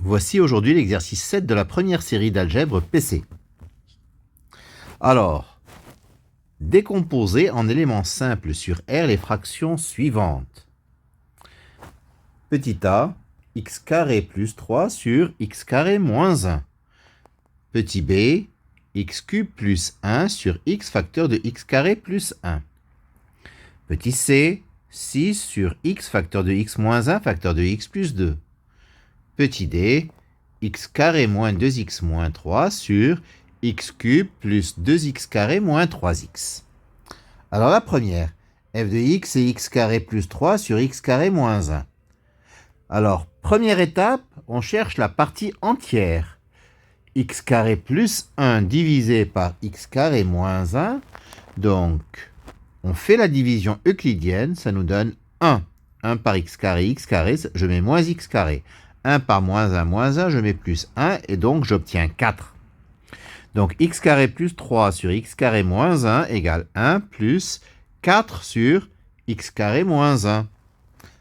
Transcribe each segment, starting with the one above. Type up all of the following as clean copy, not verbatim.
Voici aujourd'hui l'exercice 7 de la première série d'algèbre PC. Alors, décomposez en éléments simples sur R les fractions suivantes. Petit a, x carré plus 3 sur x carré moins 1. Petit b, x cube plus 1 sur x facteur de x carré plus 1. Petit c, 6 sur x facteur de x moins 1 facteur de x plus 2. Petit d, x carré moins 2x moins 3 sur x cube plus 2x carré moins 3x. Alors la première, f de x est x carré plus 3 sur x carré moins 1. Alors, première étape, on cherche la partie entière. X carré plus 1 divisé par x carré moins 1. Donc, on fait la division euclidienne, ça nous donne 1. 1 par x carré, je mets moins x carré. 1 par moins 1, je mets plus 1, et donc j'obtiens 4. Donc x carré plus 3 sur x carré moins 1 égale 1 plus 4 sur x carré moins 1.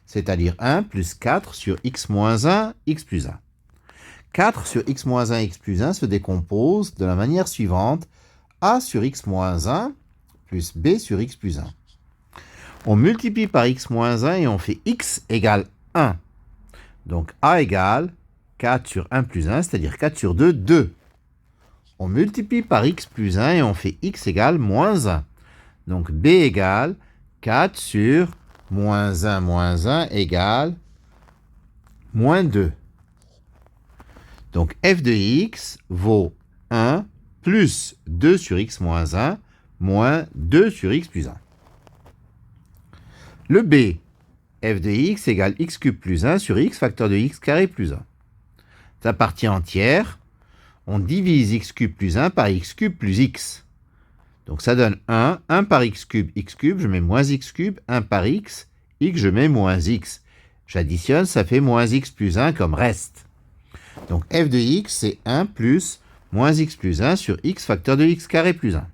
C'est-à-dire 1 plus 4 sur x moins 1, x plus 1. 4 sur x moins 1, x plus 1 se décompose de la manière suivante. A sur x moins 1 plus b sur x plus 1. On multiplie par x moins 1 et on fait x égale 1. Donc A égale 4 sur 1 plus 1, c'est-à-dire 4 sur 2, 2. On multiplie par x plus 1 et on fait x égale moins 1. Donc B égale 4 sur moins 1 égale moins 2. Donc f de x vaut 1 plus 2 sur x moins 1 moins 2 sur x plus 1. Le b, f de x égale x cube plus 1 sur x facteur de x carré plus 1. La partie entière, on divise x cube plus 1 par x cube plus x. Donc ça donne 1, 1 par x cube, je mets moins x cube, 1 par x, je mets moins x. J'additionne, ça fait moins x plus 1 comme reste. Donc f de x, c'est 1 plus moins x plus 1 sur x facteur de x carré plus 1.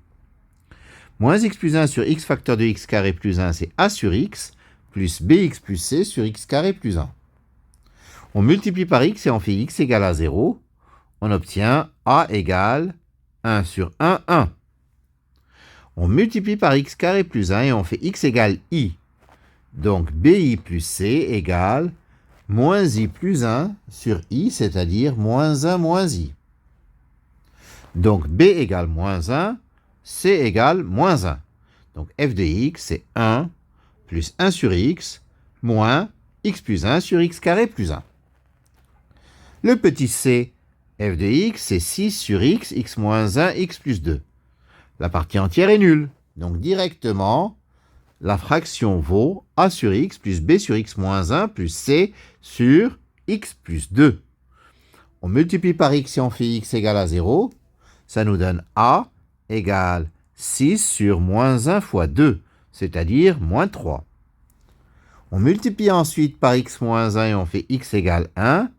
Moins x plus 1 sur x facteur de x carré plus 1, c'est a sur x, plus bx plus c sur x carré plus 1. On multiplie par x et on fait x égale à 0. On obtient a égale 1 sur 1, 1. On multiplie par x carré plus 1 et on fait x égale i. Donc bi plus c égale moins i plus 1 sur i, c'est-à-dire moins 1 moins i. Donc b égale moins 1, c égale moins 1. Donc f de x, c'est 1 plus 1 sur x, moins x plus 1 sur x carré plus 1. Le petit c, f de x, c'est 6 sur x, x moins 1, x plus 2. La partie entière est nulle. Donc directement, la fraction vaut a sur x plus b sur x moins 1 plus c sur x plus 2. On multiplie par x et on fait x égale à 0. Ça nous donne a égale 6 sur moins 1 fois 2. C'est-à-dire moins 3. On multiplie ensuite par x moins 1 et on fait x égale 1.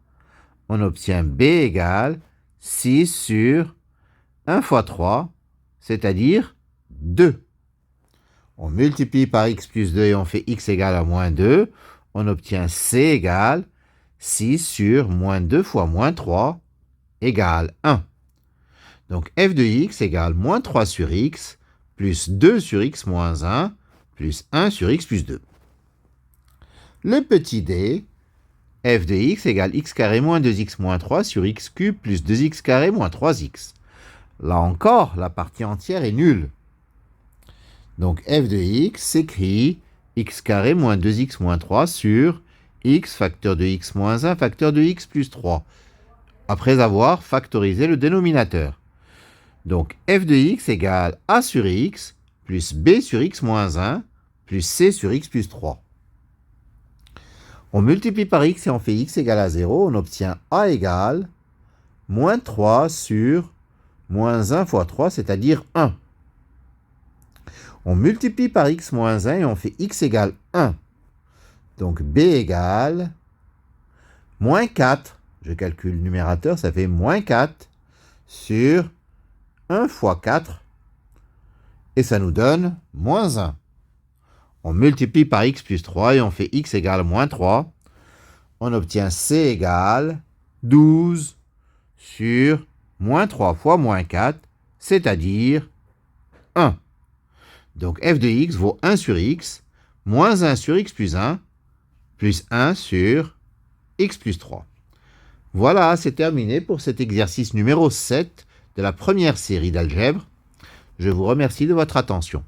On obtient b égale 6 sur 1 fois 3, c'est-à-dire 2. On multiplie par x plus 2 et on fait x égale à moins 2. On obtient c égale 6 sur moins 2 fois moins 3 égale 1. Donc f de x égale moins 3 sur x plus 2 sur x moins 1 plus 1 sur x plus 2. Le petit d, f de x égale x carré moins 2x moins 3 sur x cube plus 2x carré moins 3x. Là encore, la partie entière est nulle. Donc f de x s'écrit x carré moins 2x moins 3 sur x facteur de x moins 1 facteur de x plus 3, après avoir factorisé le dénominateur. Donc f de x égale a sur x plus b sur x moins 1 plus c sur x plus 3. On multiplie par x et on fait x égale à 0. On obtient a égale moins 3 sur moins 1 fois 3, c'est-à-dire 1. On multiplie par x moins 1 et on fait x égale 1. Donc b égale moins 4. Je calcule le numérateur, ça fait moins 4 sur 1 fois 4. Et ça nous donne moins 1. On multiplie par x plus 3 et on fait x égale moins 3. On obtient c égale 12 sur moins 3 fois moins 4, c'est-à-dire 1. Donc f de x vaut 1 sur x, moins 1 sur x plus 1 sur x plus 3. Voilà, c'est terminé pour cet exercice numéro 7 de la première série d'algèbre. Je vous remercie de votre attention.